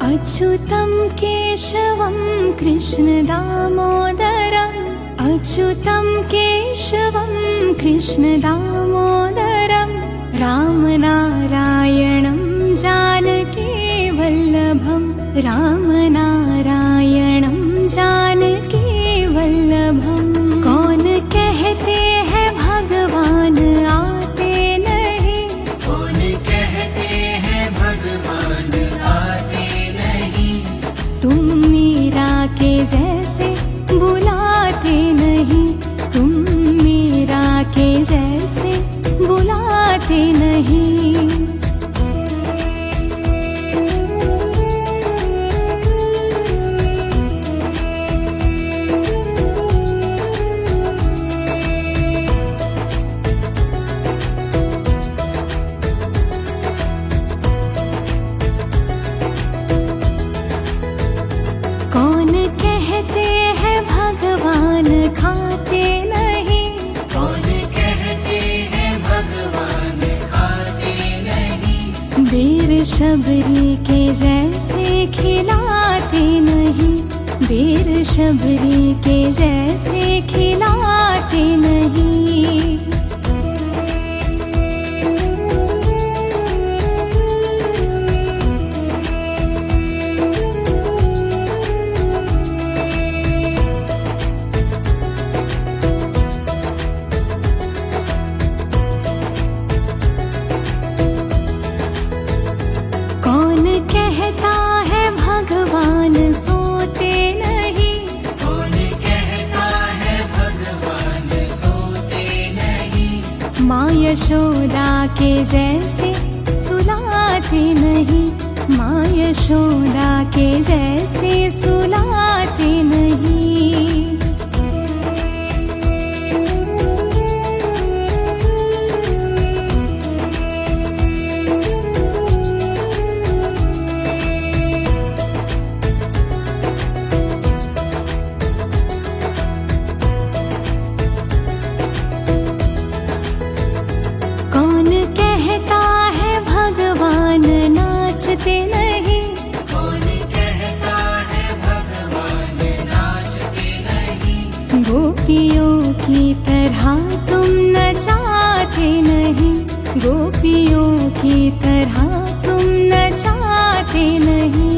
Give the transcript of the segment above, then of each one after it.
अच्युतं केशवं कृष्णदामोदरम् अच्युतं केशवं कृष्णदामोदरं रामनारायणं जानकीवल्लभं रामनारायणं जानकीवल्लभम्। कौन कहते हैं भगवान आते नहीं, कौन कहते हैं भगवान आते नहीं, तुम मीरा के जैसे बुलाते नहीं, तुम मीरा के जैसे बुलाते नहीं। कौन कहते हैं भगवान खाते नहीं, कौन कहते हैं भगवान खाते नहीं, देर शबरी के जैसे खिलाते नहीं, देर शबरी के जैसे खिलाते नहीं। कौन कहता है भगवान सोते नहीं, कौन कहता है भगवान सोते नहीं, माँ यशोदा के जैसे सुलाते नहीं, माँ यशोदा के जैसे सुलाते नहीं। कौन कहता है भगवान नाचते नहीं, कौन कहता है भगवान नाचते नहीं, गोपियों की तरह तुम नचाते नहीं, गोपियों की तरह तुम नचाते नहीं।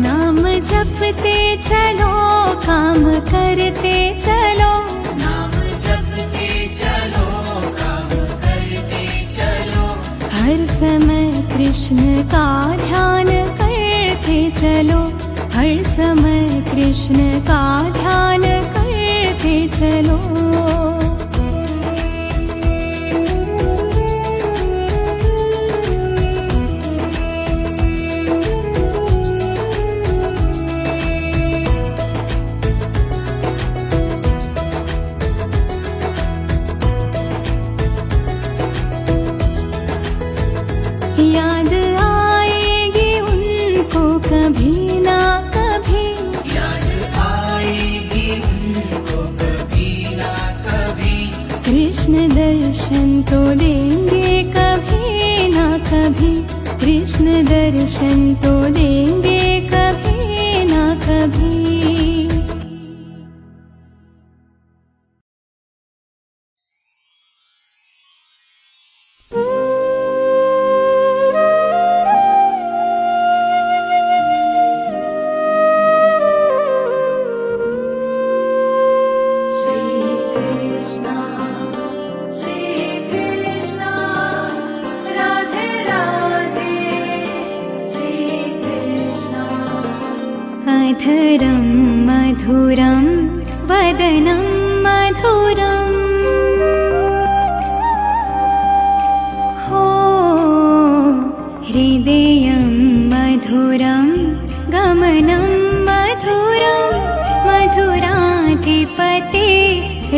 नाम जपते चलो काम करते चलो, नाम जपते चलो काम करते चलो, हर समय कृष्ण का ध्यान करते चलो, हर समय कृष्ण का ध्यान करते चलो। याद आएगी उनको कभी ना कभी, याद आएगी उनको कभी ना कभी, कृष्ण दर्शन तो देंगे कभी ना कभी, कृष्ण दर्शन तो देंगे कभी ना कभी। अधरं मधुरं वदनं मधुरम् हो हृदयं मधुरं गमनं मधुरं मधुराधिपते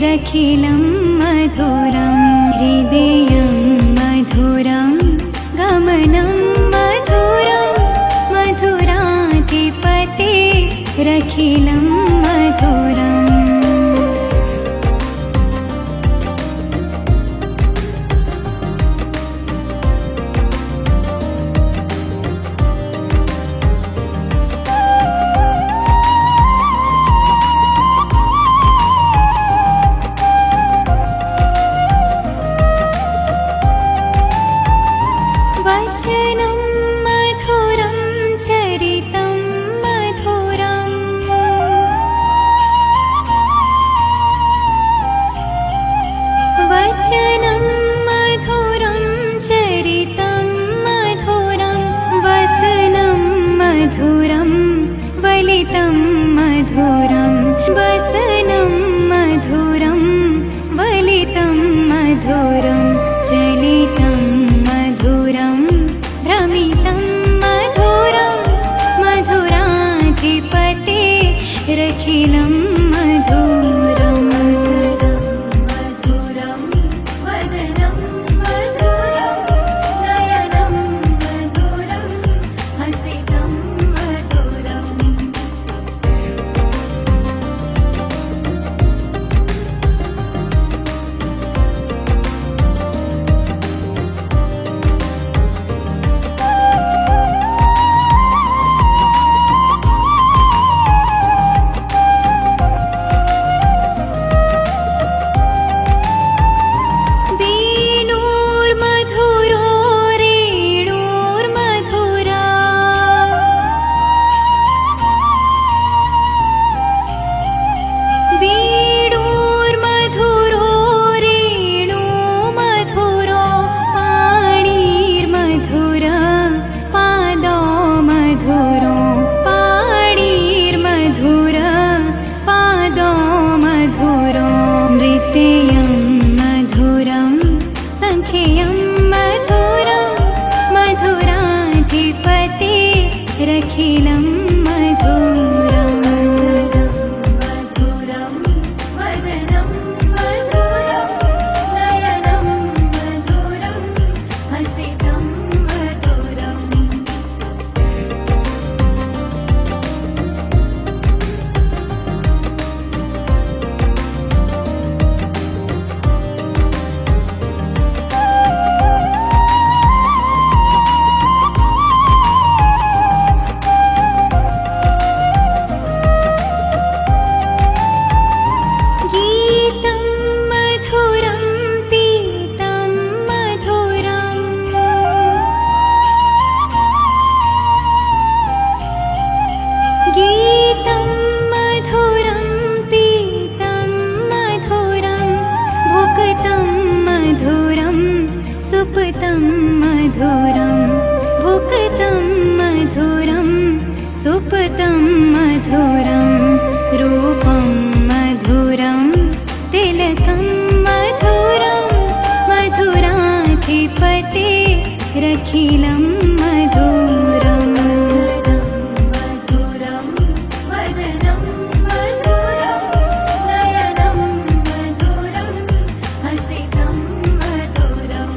रखिलं मधुरं हृदयं रखिलं मधुरम् मधुरं वदनं मधुरं नयनं मधुरं हसितं मधुरम् वेणुर्मधुरो रेणुर्मधुरा वेणुर्मधुरो रेणुमधुरो पाणिर्मधुर पादो मधुरो पाणिर्मधुर पादो मधुरो नृत्यं मधुरं सखेयं मधुरं मधुराधिपते रखिलं मधुरम् मधुरं वदनं मधुरं नयनं मधुरं हसितं मधुरम् गीतं मधुरं पीतं मधुरम् गीतं मधुरं पीतं मधुरं भुक्तं मधुरं सुप्तं मधुरं भुक्तं मधुरं सुप्तं मधुरं रूपं मधुरं तिलकं मधुरं मधुराधिपते रखिलं मधुरम् मधुरं वदनं मधुरं नयनं मधुरं हसितं मधुरम्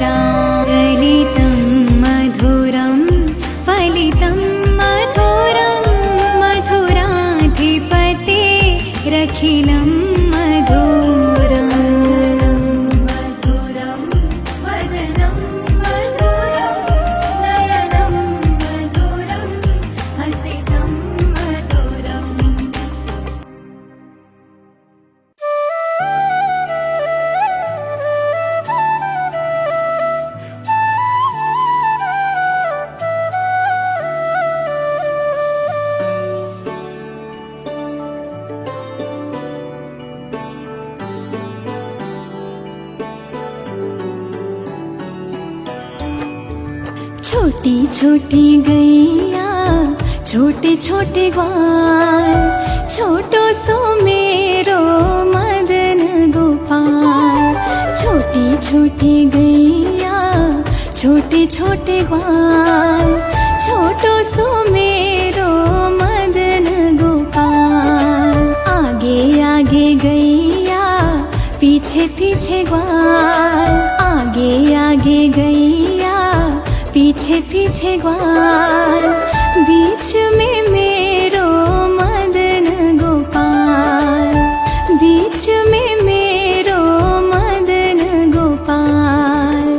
ललितं मधुरं फलितं मधुरं मधुराधिपतेरखिलं मधुरम् मधुरं वदनं मधुरं नयनं मधुरं हसितं मधुरम् छोटी छोटी गैया छोटे छोटे ग्वाल छोटो सो मेरो मदन गोपाल छोटी छोटी गैया छोटे छोटे ग्वाल छोटो सो मेरो मदन गोपाल आगे आगे गैया पीछे पीछे ग्वाल आगे आगे गैया पीछे पीछे ग्वाल बीच में मेरो मदन गोपाल बीच में मेरो मदन गोपाल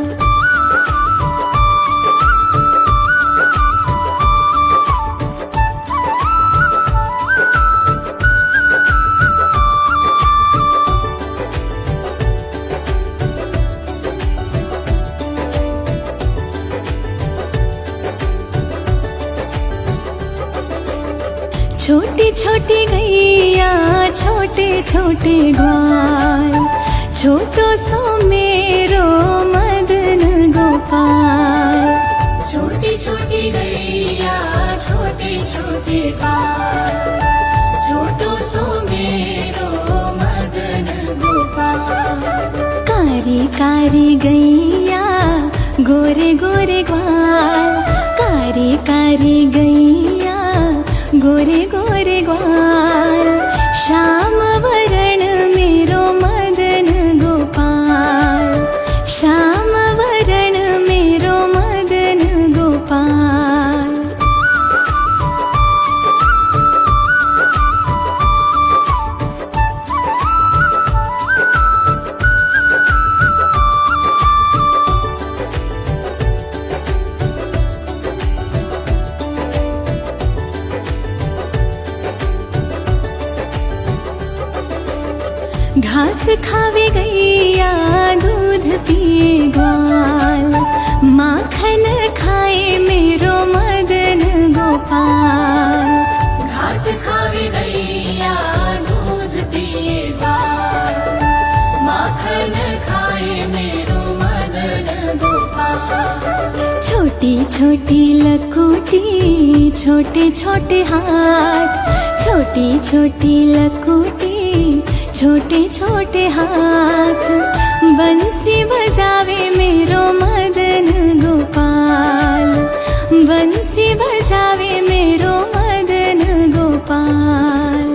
छोटी छोटी गैया छोटे छोटे ग्वाल छोटो सो मेरो मदन गोपाल छोटी छोटी गैया छोटे छोटे ग्वाल छोटो सो मेरो मदन गोपाल कारी कारी गैया गोरे गोरे ग्वाल कारी कारी गैया गोरे गोरे ग्वाल श्याम वरण मेरो मदन गोपाल श्याम वरण मेरो मदन गोपाल घास खावे गैया दूध पिए ग्वाल माखन खाए मेरो मदन गोपाल घास खावे गैया दूध पिए ग्वाल माखन खाए मेरो मदन गोपाल छोटी छोटी लकोटी छोटे छोटे हाथ छोटी छोटी लकोटी छोटे छोटे हाथ बंसी बजावे मेरो मदन गोपाल बंसी बजावे मेरो मदन गोपाल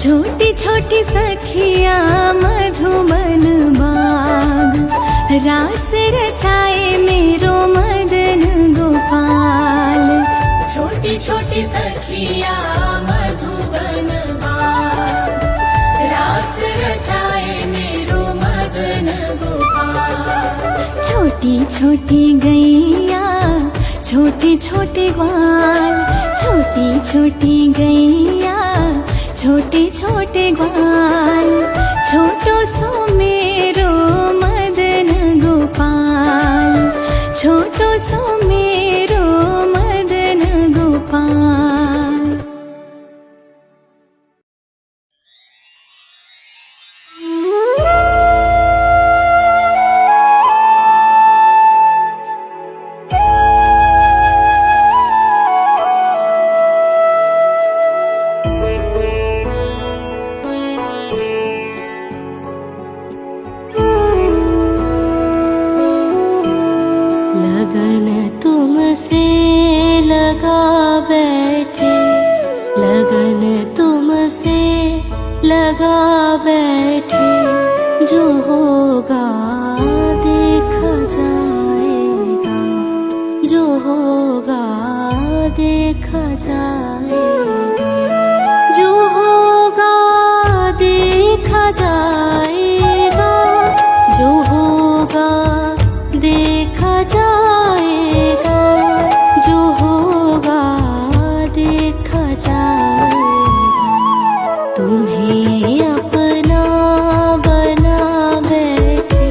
छोटी छोटी सखियाँ मधुबन बाग रास रचाए मेरो मदन गोपाल छोटी छोटी सखियाँ मधुबन बाग रास रचाए मेरो मदन गोपाल छोटी छोटी गैया छोटे छोटे ग्वाल छोटी छोटी गैया छोटे छोटे ग्वाल छोटो सो मेरो मदन गोपाल छोटो सो मेरो मदन गोपाल लगा बैठे, जो होगा देखा जाएगा, जो होगा देखा जाएगा, जो होगा देखा जाएगा, जो होगा देखा जाएगा, जो होगा देखा जाएगा। तुम्हें अपना बना बैठे,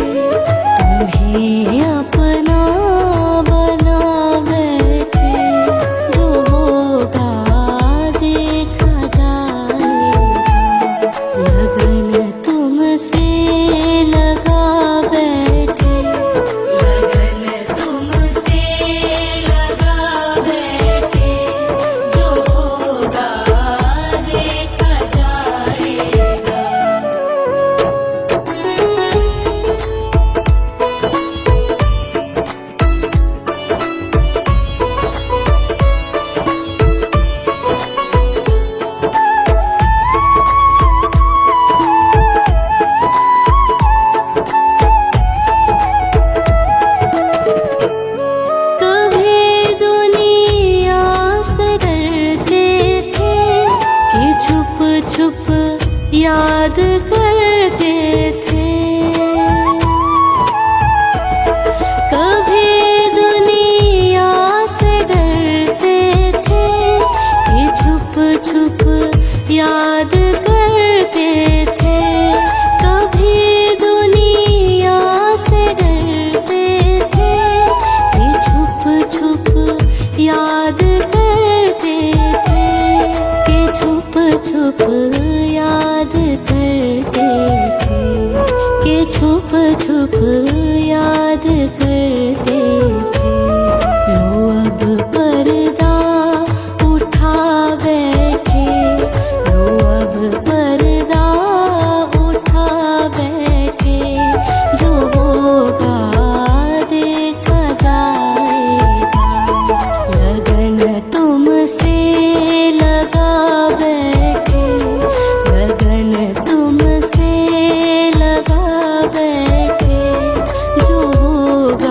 तुम्हें अपना बना बैठे, जो होगा देखा जाएगा। लगन तुमसे लगा बैठे, लगन तुमसे लगा बैठे, जो होगा देखा जाएगा। कभी दुनिया से डरते थे कि छुप छुप याद करते थे, कभी दुनिया से डरते थे कि छुप छुप याद करते थे, कभी दुनिया से डरते थे कि छुप छुप याद करते थे, कि छुप छुप याद करते थे, कि छुप छुप याद करते थे। लो अब पर्दा उठा बैठे, लो अब पर्दा उठा बैठे, जो होगा देखा जाएगा। लगन तुमसे लगा बैठे, लगन तुमसे लगा बैठे, जो होगा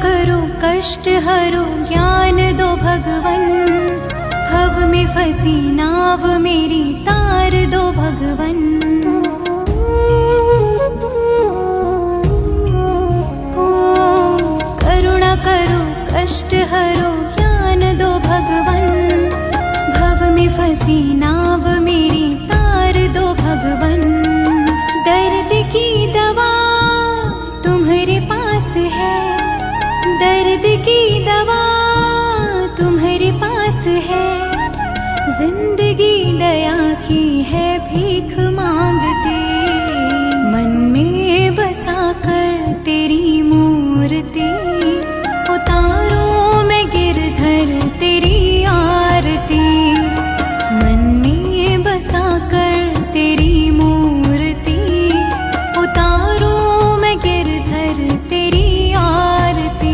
करो कष्ट हरो ज्ञान दो भगवन, भव में फंसी नाव मेरी तार दो भगवन। ओ करुणा करो कष्ट हरो ज्ञान दो भगवन, भव में फंसी नाव मेरी तार दो भगवन। दर्द की दवा तुम्हारे पास है, दर्द की दवा तुम्हारे पास है, जिंदगी दया की है भीख मांगते, मन में बसा कर तेरी मूर्ति, उतारो मैं गिरधर तेरी आरती, मन में बसा कर तेरी मूर्ति, उतारो मैं गिरधर तेरी आरती।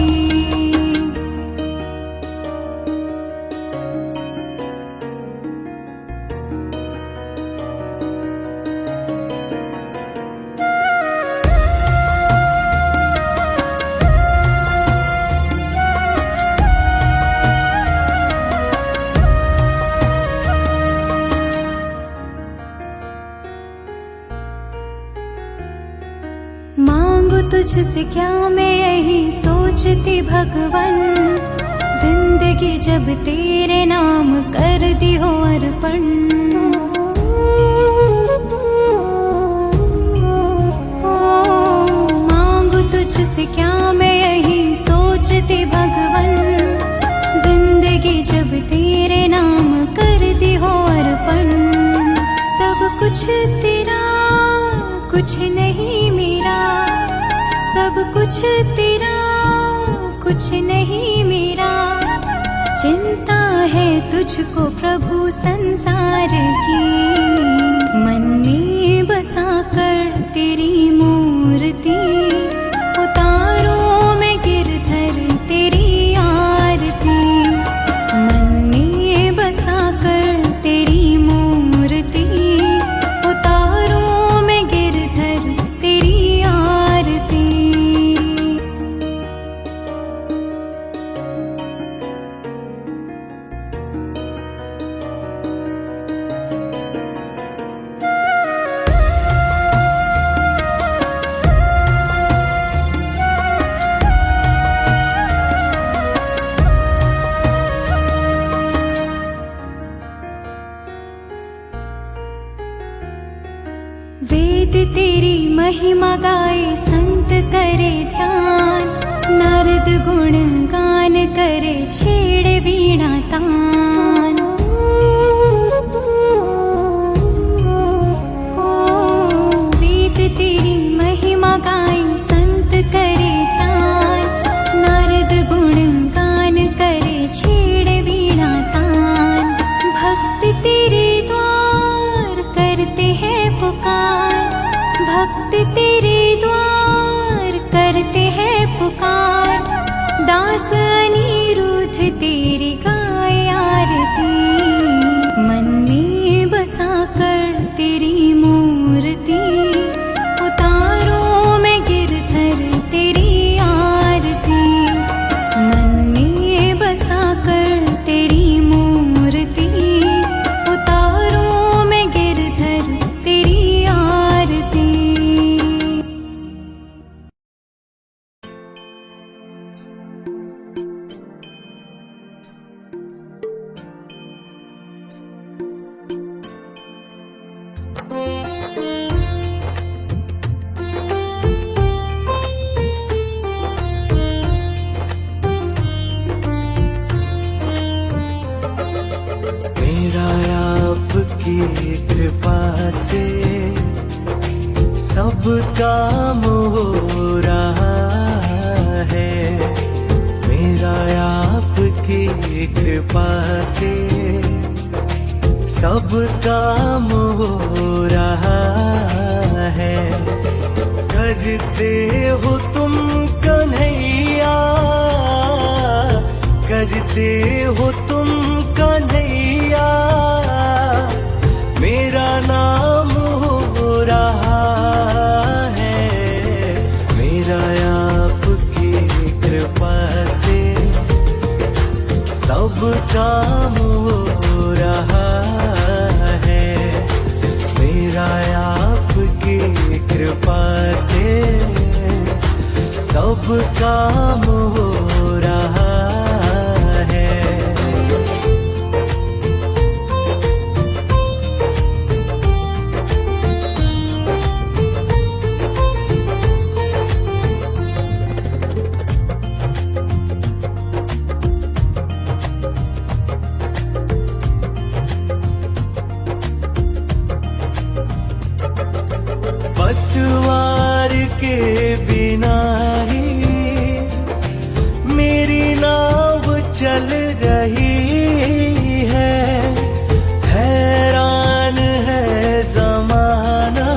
मांगू तुझसे क्या मैं यही सोचती भगवन, जिंदगी जब तेरे नाम कर दी हो अर्पण। ओ मांगू तुझसे क्या मैं यही सोचती भगवन, जिंदगी जब तेरे नाम कर दी हो अर्पण। सब कुछ तेरा कुछ नहीं मेरा, सब कुछ तेरा कुछ नहीं मेरा, चिंता है तुझको प्रभु संसार की, मन में बसा कर तेरी मूर्ति, उतारो मैं गिरधर तेरी आरती, मन में बसा कर तेरी मूर्ति, उतारो मैं गिरधर तेरी आरती। वेद तेरी महिमा गाए संत करे ध्यान, नारद गुण गान करे छेड़े वीणा तान। ओ वेद तेरी महिमा गाए संत करे ध्यान, नारद गुण गान करे छेड़े वीणा तान। भक्त तेरे द्वार करते हैं पुकार, भक्त तेरे द्वार करते हैं पुकार, दास अनिरुद्ध तेरी गाए आरती, मन में बसा कर तेरी मूर्ति, उतारो मैं गिरधर तेरी आरती, मन में बसा कर तेरी मूर्ति, उतारो मैं गिरधर तेरी आरती। मेरा आपकी कृपा से सब काम हो रहा है, मेरा आपकी कृपा से सब काम हो रहा है। करते हो तुम कन्हैया, करते हो तुम कन्हैया, मेरा नाम हो रहा है, मेरा आपकी कृपा काम हो रहा है। पतवार के बिना ही मेरी नाव चल रही है। हैरान है ज़माना,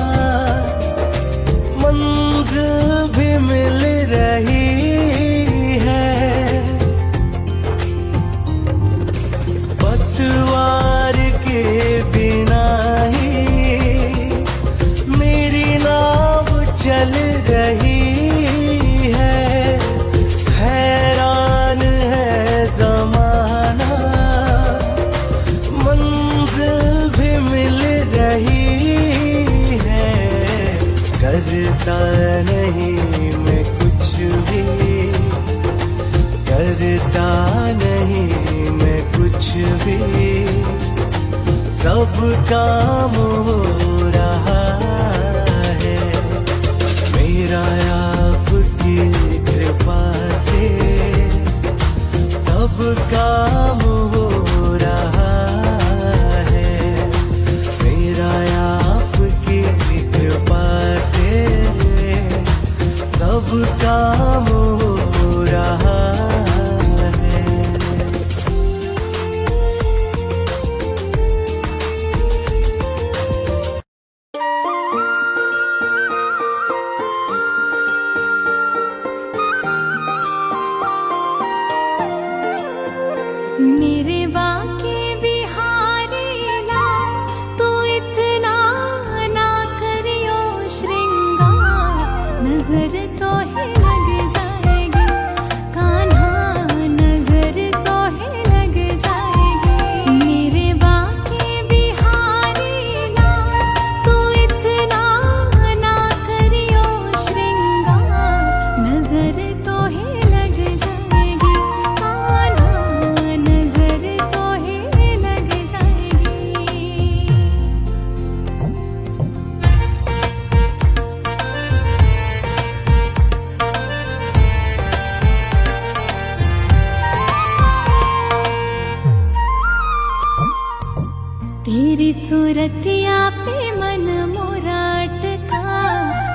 मंजिल भी मिल रही है। पतवार के बिना चल रही है। हैरान है ज़माना, मंजिल भी मिल रही है। करता नहीं मैं कुछ भी, करता नहीं मैं कुछ भी, सब काम हो रहा है। मेरा आपकी कृपा से सब काम हो रहा है। मेरा आपकी कृपा से सब काम हो रहा है। मेरे बाके बिहारी लाल, तू इतना ना करियो श्रृंगार। नजर तो है लग जाएगी कान्हा, नजर तो है लग जाएगी। मेरे बाके बिहारी लाल, तू इतना ना करियो श्रृंगार। नजर तो है लग जाएगी कान्हा, नजर तो है लग जाएगी। तेरी सूरतिया पे मन मोरा अटका,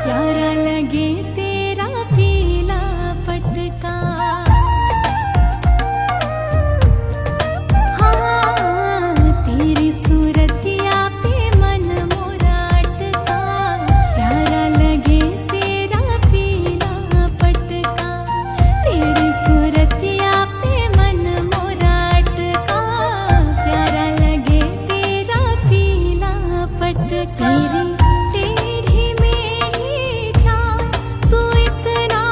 प्यारा लगे तेरा पीला पटका। हाँ, तेरी सूरतिया पे मन मोरा अटका, प्यारा लगे तेरा पीला पटका। तेरी सूरतिया पे मन मोरा अटका, प्यारा लगे तेरा पीला पटका। तेरी टेढ़ी मेढ़ी चाल, तू इतना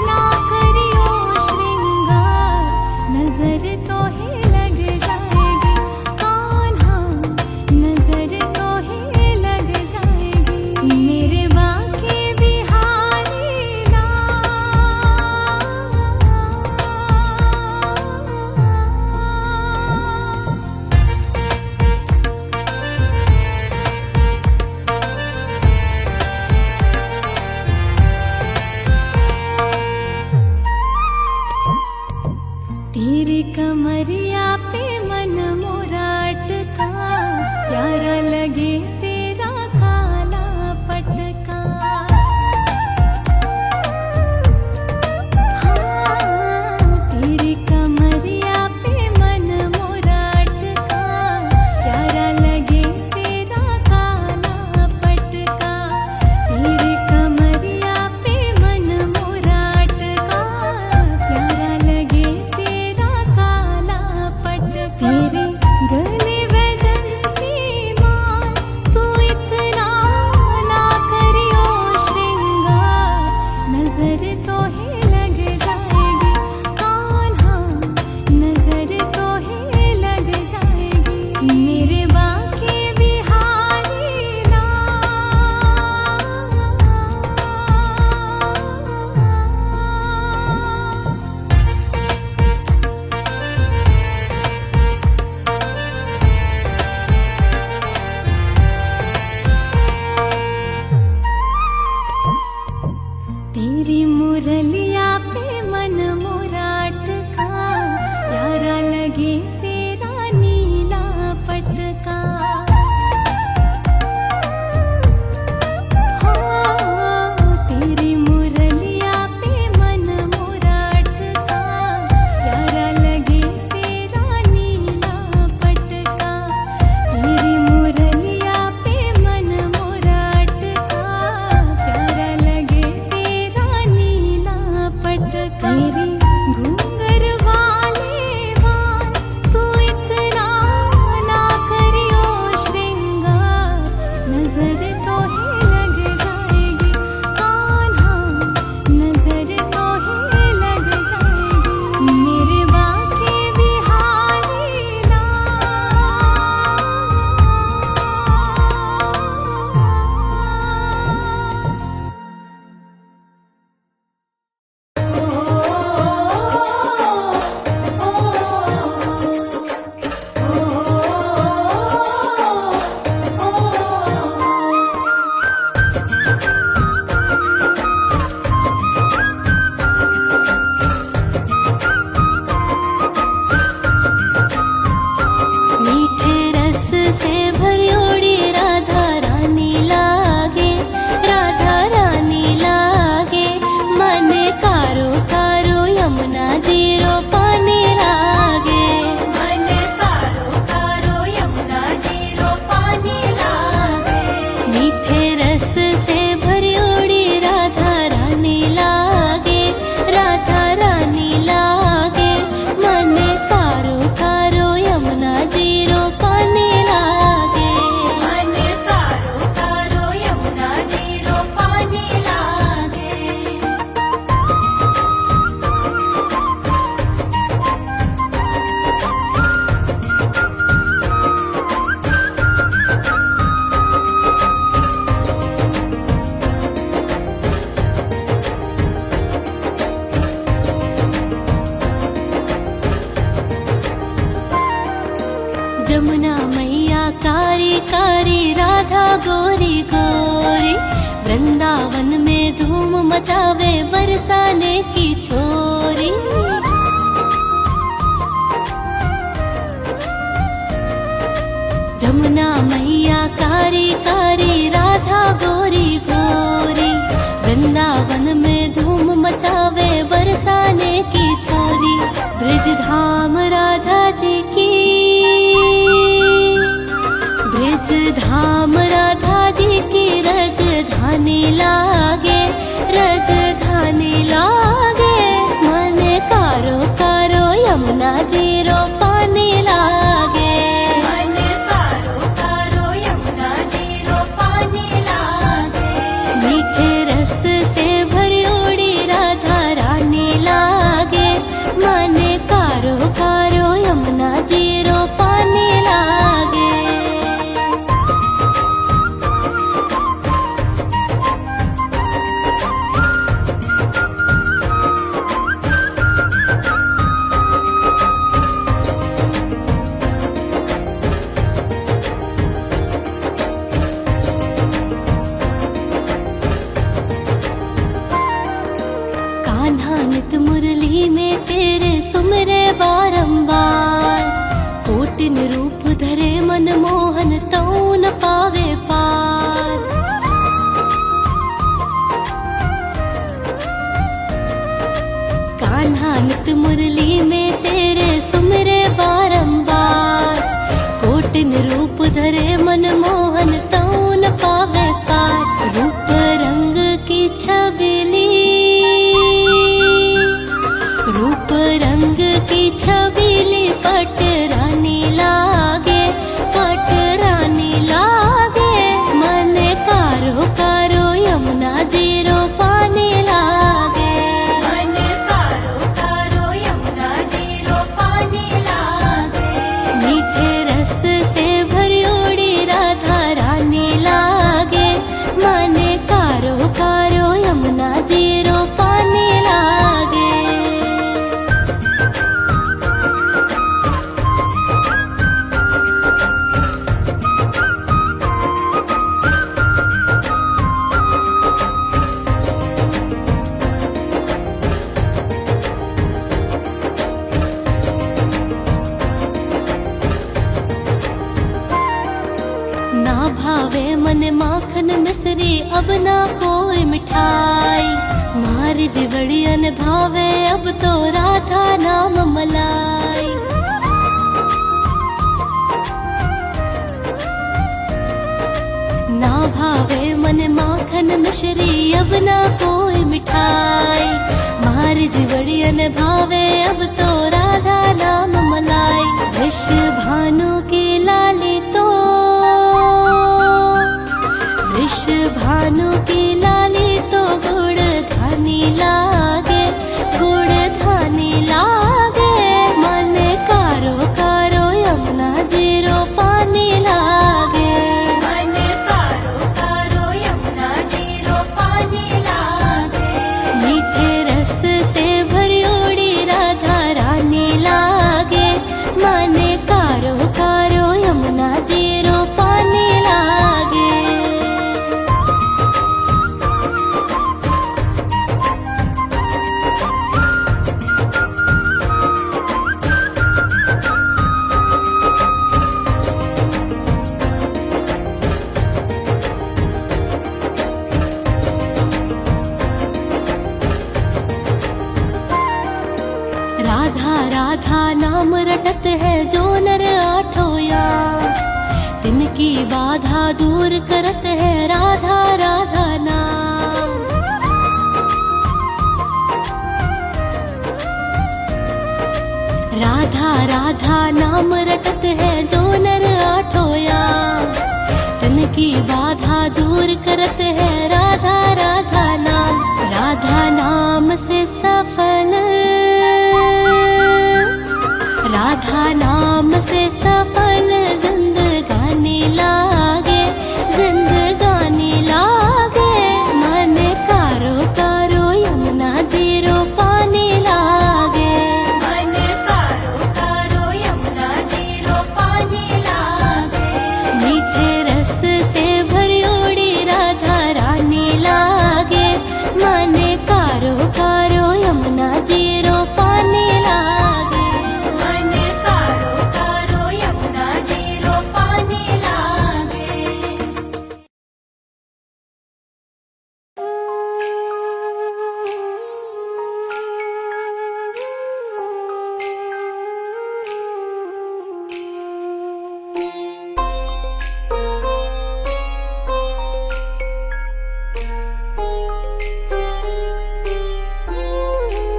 ना करियो श्रृंगार। नजर तो है लग जाएगी कान्हा, नजर तो है लग जाएगी। मेरे बाके बिहारी लाल। तेरी कमरिया पे मन मोरा अटका, प्यारा लगे तेरा काला पटका। हाँ, तेरी कमरिया पे मन मोरा अटका, प्यारा लगे तेरा काला पटका। तेरी कमरिया पे मन मोरा अटका, प्यारा लगे तेरा काला पटका। तेरे गले वजन की माल, तेरे घूंघर वाले बाल तू इतना ना करियो श्रृंगार, नजर तो ही लग जाएगी कान्हा, नजर तो ही लग जाएगी मेरे बाके बिहारी मीठे रस से भरियोड़ी राधा रानी लागे, राधा रानी लागे मन कारो कारो यमुना जीरो पानी लागे, मन कारो कारो यमुना जीरो पानी लागे मीठे रस से भरियोड़ी राधा रानी लागे, राधा रानी लागे मन कारो कारो यमुना जीरो पानी लागे, मन कारो कारो यमुना जीरो पानी लागे। जमुना मैया कारी कारी राधा गोरी गोरी, वृंदावन में धूम मचावे बरसाने की छोरी। जमुना मैया कारी कारी राधा गोरी गोरी, वृंदावन में धूम मचावे बरसाने की छोरी। ब्रज धाम राधा जी की, ब्रज धाम राधा जी की रजधानी लागे, रजधानी लागे मन कारो कारो यमुना जीरो पानी लागे, मन कारो कारो यमुना जीरो पानी लागे मीठे रस से भरियोड़ी राधा रानी लागे, मन कारो कारो यमुना जीरो पानी लागे। कान्हा नित मुरली में तेरे सुमरे बारंबार, कोटिन रूप धरे मन मोहन तऊ न पावे पार। कान्हा नित मुरली में तेरे सुमरे बारंबार, कोटिन रूप धरे मन मोहन तऊ न पावे पार। रूप रंग की छबिली, रूप रंग की छबीली पट रानी लागे, पट रानी लागे मन कारो कारो यमुना जीरो पानी लागे, मन कारो कारो यमुना जीरो पानी लागे मीठे रस से भरियोड़ी राधा रानी लागे, मन कारो कारो यमुना जीरो पानी लागे। ना भावे मन माखन मिश्री अब ना कोई मिठाई, मार जीवड़ियन भावे अब तो राधा नाम मलाई। ना भावे मन माखन मिश्री अब ना कोई मिठाई, मार ब्रिजवड़ियन भावे अब तो राधा नाम मलाई। वृष भानु की लाली तो वृष भानु की लाली तो गुड़ धानी लागे, गुड़ धानी लागे। मन कारो कारो यमुना जीरो पानी लागे, मन कारो कारो यमुना जीरो पानी लागे। मीठे रस से भरियोड़ी राधा रानी लागे, मन कारो कारो यमुना जीरो पानी लागे। राधा राधा नाम रटत है जो नर आठोया, तिनकी बाधा दूर करत है राधा राधा नाम। राधा राधा नाम रटत है जो नर आठोया, तिनकी बाधा दूर करत है राधा राधा नाम। राधा नाम से सफल, राधा नाम से सफल जिंदगानी लागे, जिंदगानी लागे। मन कारो कारो यमुना जीरो पानी लागे, मन कारो कारो यमुना जीरो पानी लागे। मीठे रस से भरियोड़ी राधा रानी लागे, मन कारो कारो यमुना जीरो पानी लागे, मन कारो कारो यमुना जीरो पानी लागे।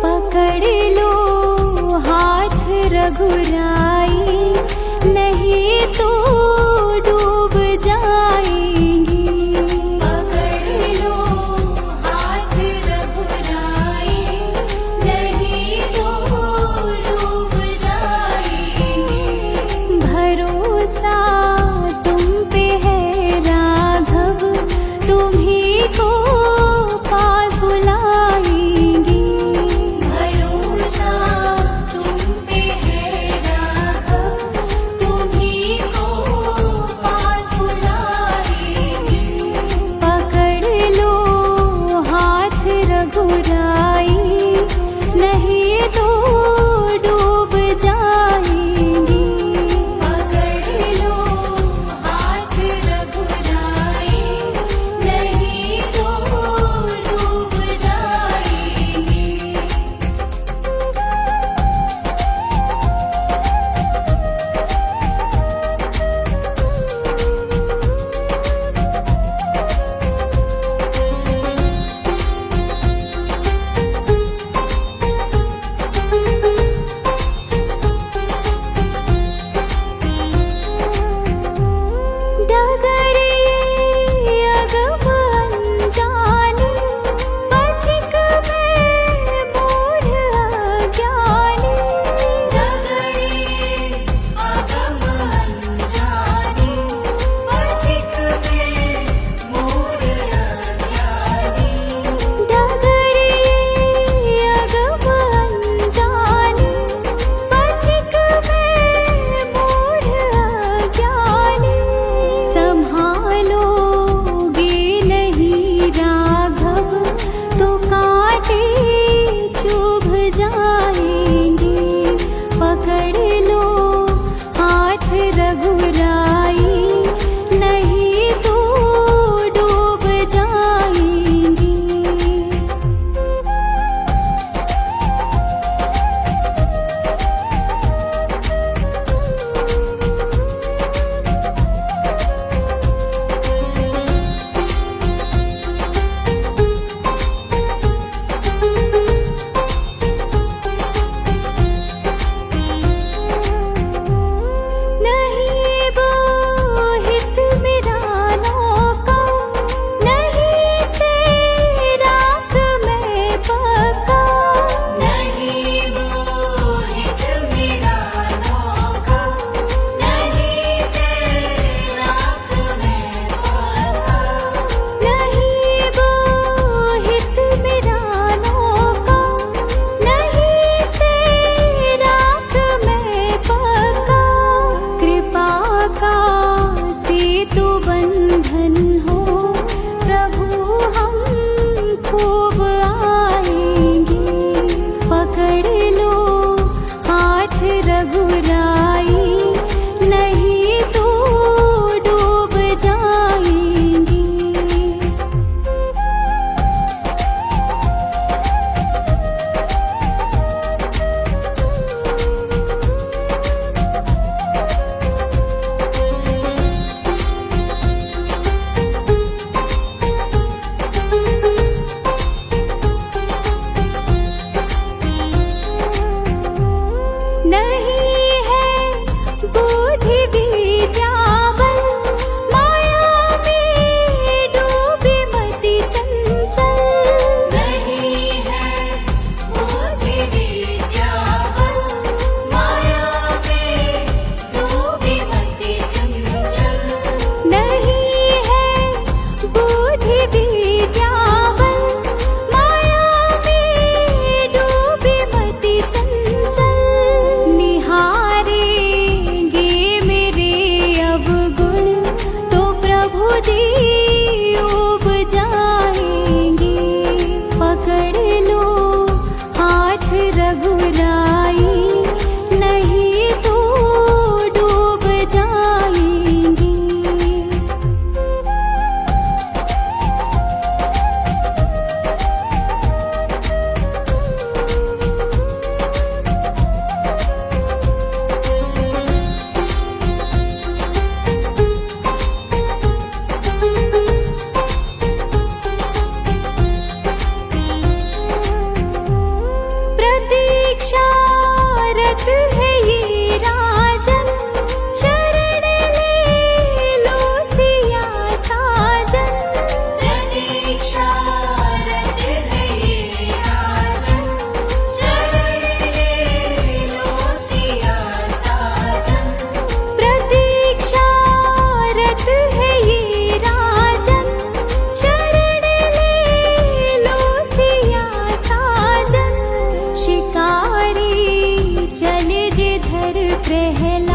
पकड़ लो हाथ रघुराई, नहीं तो डूब जाएंगी। पकड़ लो हाथ रघुराई, नहीं तो डूब जाएंगी। भरोसा तुम पे है राघव, तुम्ही को पास बुलाएंगी। भरोसा तुम पे है राघव, पकड़ लो हाथ रघुराई, नहीं तो डूब जाएंगी। नहीं है बूढ़ी विद्या बल, माया में डूबी मति चंचल। नहीं है बूढ़ी विद्या बल, माया में डूबी मति चंचल। नहीं है बूढ़ी विद्या बल, माया में डूबी मति चंचल। निहारेंगे मेरे अवगुण तो प्रभु जी उब जाएंगे। पकड़ लो हाथ रघुराई, नहीं तो डूब जाएंगी। प्रतीक्षारत है ये राजन, शरण ले लो सिया साजन। प्रतीक्षारत है ये राजन, शरण ले लो सिया साजन। प्रतीक्षारत है ये राजन, शरण ले लो सिया साजन। शिकारी चले जिधर प्रहलाद,